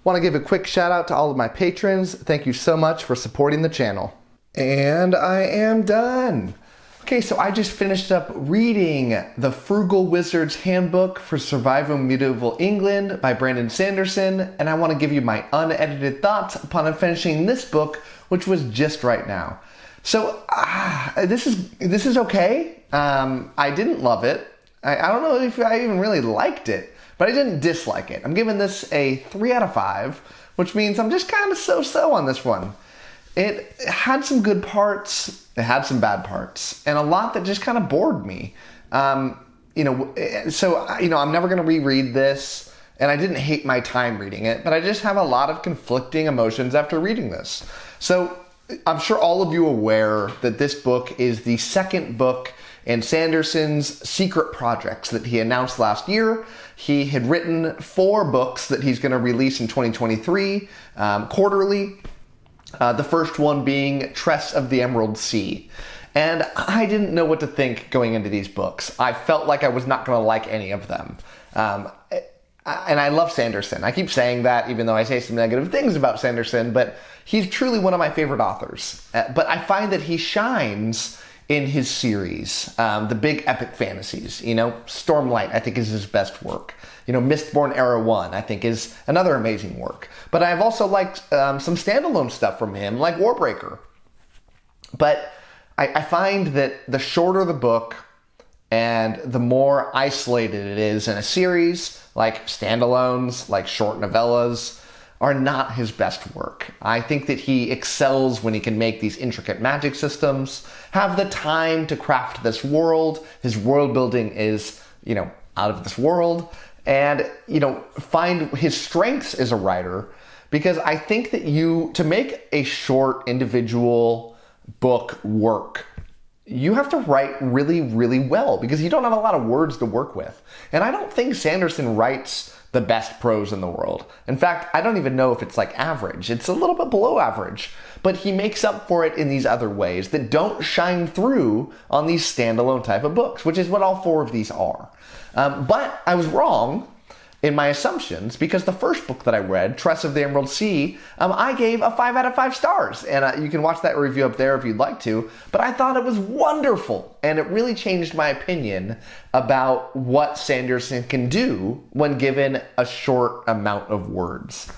Want to give a quick shout out to all of my patrons. Thank you so much for supporting the channel. And I am done. Okay, so I just finished up reading The Frugal Wizard's Handbook for Surviving Medieval England by Brandon Sanderson, and I want to give you my unedited thoughts upon finishing this book, which was just right now. So, this is okay. I didn't love it. I don't know if I even really liked it, but I didn't dislike it. I'm giving this a 3 out of 5, which means I'm just kind of so-so on this one. It had some good parts, it had some bad parts, and a lot that just kind of bored me. I'm never going to reread this, and I didn't hate my time reading it, but I just have a lot of conflicting emotions after reading this. So I'm sure all of you are aware that this book is the second book in Sanderson's secret projects that he announced last year. He had written 4 books that he's going to release in 2023 quarterly. The first one being Tress of the Emerald Sea. And I didn't know what to think going into these books. I felt like I was not going to like any of them. And I love Sanderson. I keep saying that even though I say some negative things about Sanderson, but he's truly one of my favorite authors. But I find that he shines in his series, the big epic fantasies. Stormlight, I think, is his best work. Mistborn Era 1, I think, is another amazing work. But I've also liked some standalone stuff from him, like Warbreaker. But I find that the shorter the book and the more isolated it is in a series, like standalones, like short novellas, are not his best work. I think that he excels when he can make these intricate magic systems, have the time to craft this world. His world building is, out of this world. And, find his strengths as a writer, because I think that to make a short individual book work, you have to write really, really well, because you don't have a lot of words to work with. And I don't think Sanderson writes the best prose in the world. In fact, I don't even know if it's like average. It's a little bit below average, but he makes up for it in these other ways that don't shine through on these standalone type of books, which is what all 4 of these are. But I was wrong in my assumptions, because the first book that I read, Tress of the Emerald Sea, I gave a 5 out of 5 stars. And you can watch that review up there if you'd like to. But I thought it was wonderful. And it really changed my opinion about what Sanderson can do when given a short amount of words.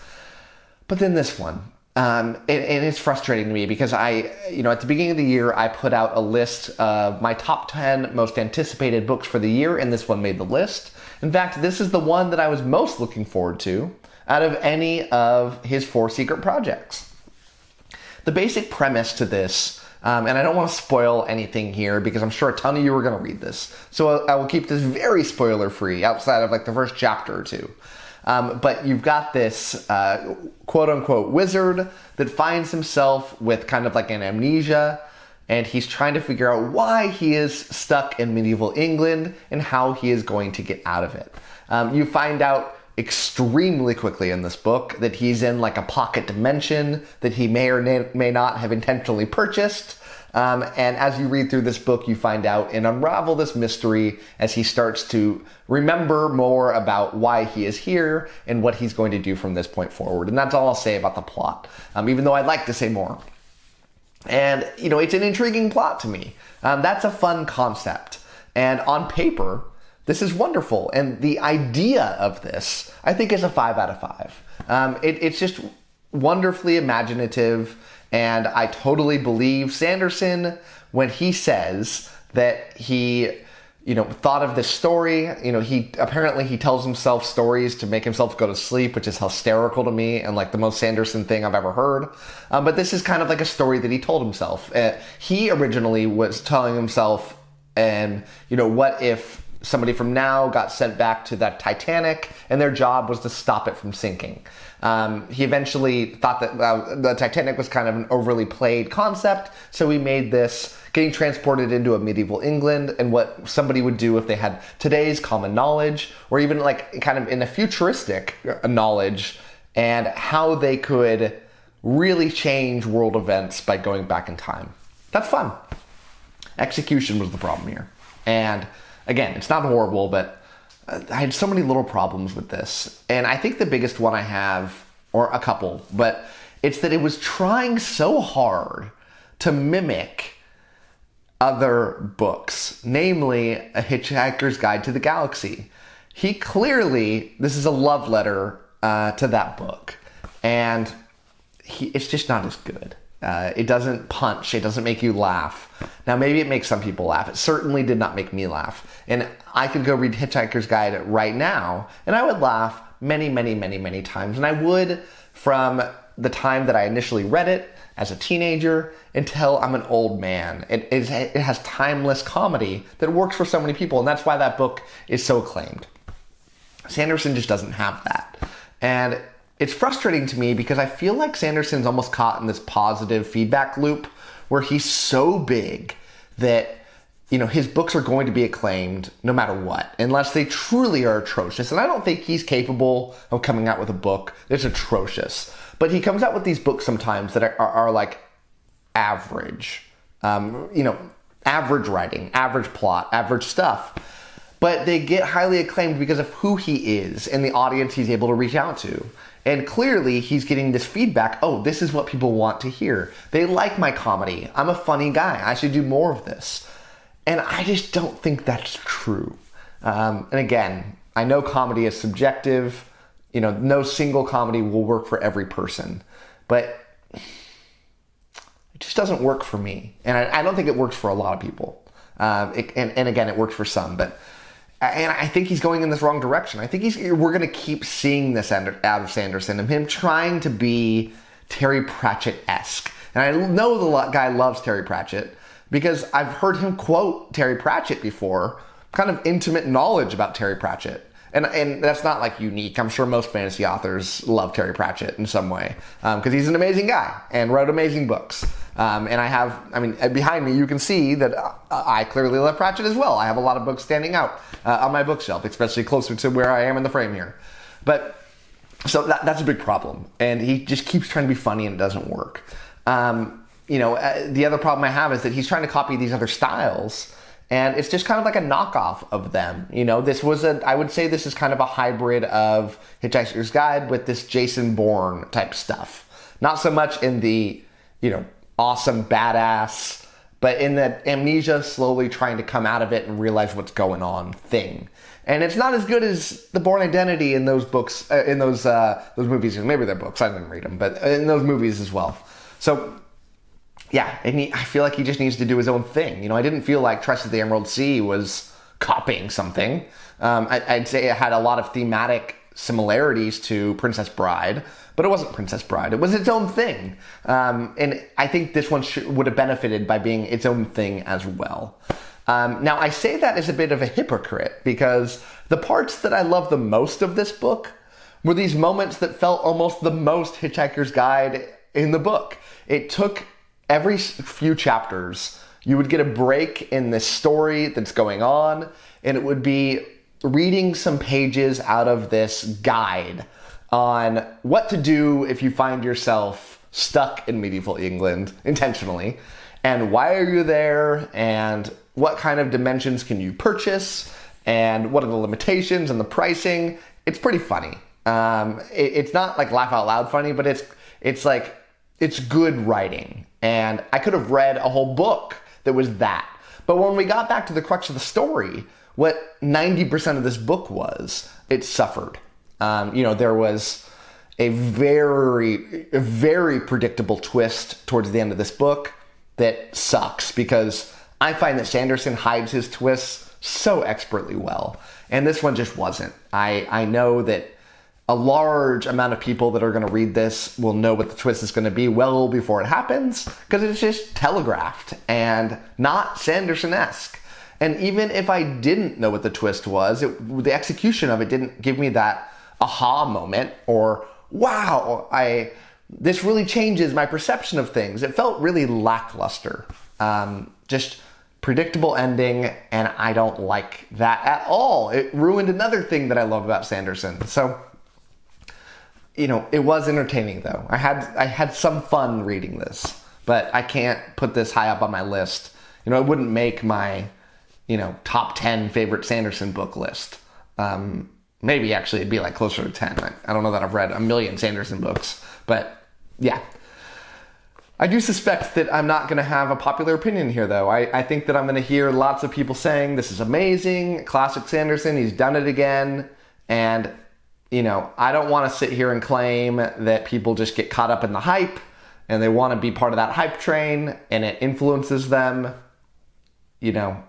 But then this one. And it's frustrating to me because at the beginning of the year, I put out a list of my top 10 most anticipated books for the year, and this one made the list. In fact, this is the one that I was most looking forward to out of any of his 4 secret projects. The basic premise to this, and I don't want to spoil anything here because I'm sure a ton of you are going to read this, so I will keep this very spoiler-free outside of like the first chapter or 2. But you've got this quote-unquote wizard that finds himself with kind of like an amnesia, and he's trying to figure out why he is stuck in medieval England and how he is going to get out of it. You find out extremely quickly in this book that he's in like a pocket dimension that he may or may not have intentionally purchased. And as you read through this book, you find out and unravel this mystery as he starts to remember more about why he is here and what he's going to do from this point forward. And that's all I'll say about the plot, even though I'd like to say more. And, it's an intriguing plot to me. That's a fun concept. And on paper, this is wonderful. And the idea of this, I think, is a 5 out of 5. It's just wonderfully imaginative. And I totally believe Sanderson when he says that he, thought of this story. He tells himself stories to make himself go to sleep, which is hysterical to me and like the most Sanderson thing I've ever heard. But this is kind of like a story that he told himself. He originally was telling himself, what if somebody from now got sent back to that Titanic and their job was to stop it from sinking. He eventually thought that the Titanic was kind of an overly played concept, so he made this getting transported into a medieval England and what somebody would do if they had today's common knowledge, or even like kind of in a futuristic knowledge, and how they could really change world events by going back in time. That's fun. Execution was the problem here. And again, it's not horrible, but I had so many little problems with this. And I think the biggest one I have or a couple, but it's that it was trying so hard to mimic other books, namely A Hitchhiker's Guide to the Galaxy. He clearly, this is a love letter to that book, and it's just not as good. It doesn't punch. It doesn't make you laugh. Now, maybe it makes some people laugh. It certainly did not make me laugh. And I could go read Hitchhiker's Guide right now, and I would laugh many, many, many, many times. And I would from the time that I initially read it as a teenager until I'm an old man. It has timeless comedy that works for so many people, and that's why that book is so acclaimed. Sanderson just doesn't have that. And it's frustrating to me because I feel like Sanderson's almost caught in this positive feedback loop where he's so big that, you know, his books are going to be acclaimed no matter what, unless they truly are atrocious. And I don't think he's capable of coming out with a book that's atrocious. But he comes out with these books sometimes that are like average, average writing, average plot, average stuff. But they get highly acclaimed because of who he is and the audience he's able to reach out to. And clearly he's getting this feedback, oh, this is what people want to hear. They like my comedy. I'm a funny guy. I should do more of this. And I just don't think that's true. And again, I know comedy is subjective. You know, no single comedy will work for every person. But it just doesn't work for me. And I don't think it works for a lot of people. And again, it works for some. And I think he's going in this wrong direction. I think we're going to keep seeing this out of Sanderson, and him trying to be Terry Pratchett-esque. And I know the guy loves Terry Pratchett because I've heard him quote Terry Pratchett before, kind of intimate knowledge about Terry Pratchett. And that's not like unique. I'm sure most fantasy authors love Terry Pratchett in some way because he's an amazing guy and wrote amazing books. And behind me you can see that I clearly love Pratchett as well. I have a lot of books standing out on my bookshelf, especially closer to where I am in the frame here. But so that's a big problem. And he just keeps trying to be funny and it doesn't work. The other problem I have is that he's trying to copy these other styles. And it's just kind of like a knockoff of them. You know, I would say this is kind of a hybrid of Hitchhiker's Guide with this Jason Bourne type stuff. Not so much in the, awesome badass, but in the amnesia slowly trying to come out of it and realize what's going on thing. And it's not as good as The Bourne Identity in those books, in those movies. Maybe they're books, I didn't read them, but in those movies as well. So yeah, I feel like he just needs to do his own thing. I didn't feel like Trust of the Emerald Sea was copying something. I'd say it had a lot of thematic similarities to Princess Bride, but it wasn't Princess Bride. It was its own thing. And I think this one would have benefited by being its own thing as well. Now, I say that as a bit of a hypocrite because the parts that I love the most of this book were these moments that felt almost the most Hitchhiker's Guide in the book. It took every few chapters, you would get a break in this story that's going on, and it would be reading some pages out of this guide on what to do if you find yourself stuck in medieval England intentionally, and why are you there, and what kind of dimensions can you purchase, and what are the limitations and the pricing. It's pretty funny. It's not like laugh out loud funny, but it's good writing. And I could have read a whole book that was that. But when we got back to the crux of the story, what 90% of this book was, it suffered. There was a very predictable twist towards the end of this book that sucks because I find that Sanderson hides his twists so expertly well. And this one just wasn't. I know that a large amount of people that are going to read this will know what the twist is going to be well before it happens because it's just telegraphed and not Sanderson-esque. And even if I didn't know what the twist was, the execution of it didn't give me that aha moment or, wow, this really changes my perception of things. It felt really lackluster. Just predictable ending, and I don't like that at all. It ruined another thing that I love about Sanderson. So it was entertaining though. I had some fun reading this, but I can't put this high up on my list. It wouldn't make my, top 10 favorite Sanderson book list. Maybe actually it'd be like closer to 10. I don't know that I've read a million Sanderson books, but yeah. I do suspect that I'm not going to have a popular opinion here, though. I think that I'm going to hear lots of people saying, this is amazing, classic Sanderson, he's done it again. And, you know, I don't want to sit here and claim that people just get caught up in the hype and they want to be part of that hype train and it influences them. You know,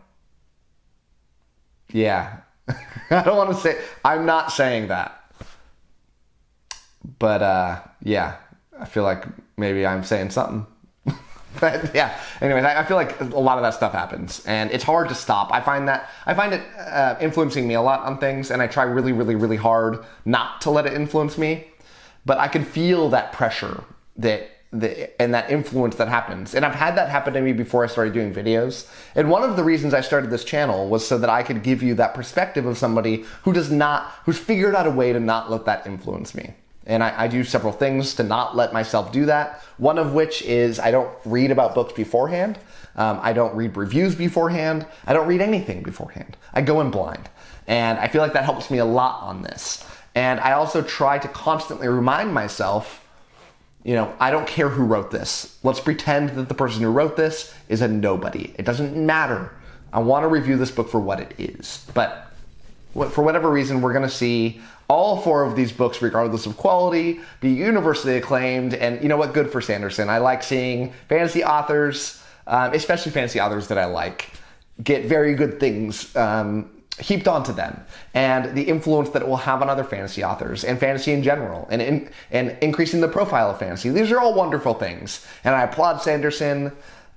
yeah. I don't want to say, I'm not saying that. But, yeah, I feel like maybe I'm saying something. But yeah, anyways, I feel like a lot of that stuff happens and it's hard to stop. I find it influencing me a lot on things, and I try really, really, really hard not to let it influence me. But I can feel that pressure and that influence that happens. And I've had that happen to me before I started doing videos. And one of the reasons I started this channel was so that I could give you that perspective of somebody who's figured out a way to not let that influence me. And I do several things to not let myself do that. One of which is I don't read about books beforehand. I don't read reviews beforehand. I don't read anything beforehand. I go in blind. And I feel like that helps me a lot on this. And I also try to constantly remind myself, you know, I don't care who wrote this. Let's pretend that the person who wrote this is a nobody. It doesn't matter. I want to review this book for what it is. But for whatever reason, we're going to see all 4 of these books, regardless of quality, be universally acclaimed. And you know what? Good for Sanderson. I like seeing fantasy authors, especially fantasy authors that I like, get very good things heaped onto them, and the influence that it will have on other fantasy authors and fantasy in general, and increasing the profile of fantasy. These are all wonderful things, and I applaud Sanderson.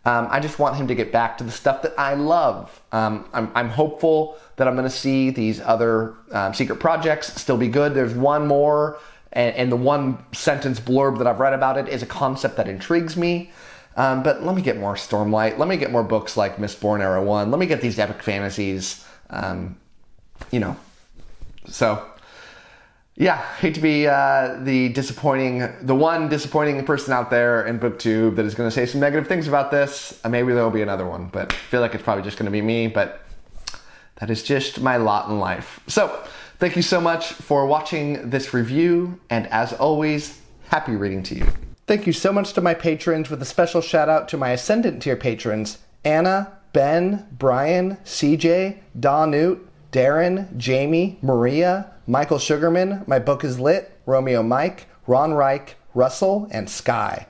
I just want him to get back to the stuff that I love. I'm hopeful that I'm going to see these other secret projects still be good. There's one more, and the one sentence blurb that I've read about it is a concept that intrigues me. But let me get more Stormlight. Let me get more books like Mistborn Era 1. Let me get these epic fantasies. You know, so yeah, hate to be the one disappointing person out there in BookTube that is going to say some negative things about this. Maybe there will be another one, but I feel like it's probably just going to be me, but that is just my lot in life. So thank you so much for watching this review, and as always, happy reading to you. Thank you so much to my patrons, with a special shout out to my Ascendant tier patrons, Anna, Ben, Brian, CJ, Donute, Darren, Jamie, Maria, Michael Sugarman, My Book is Lit, Romeo Mike, Ron Reich, Russell, and Sky.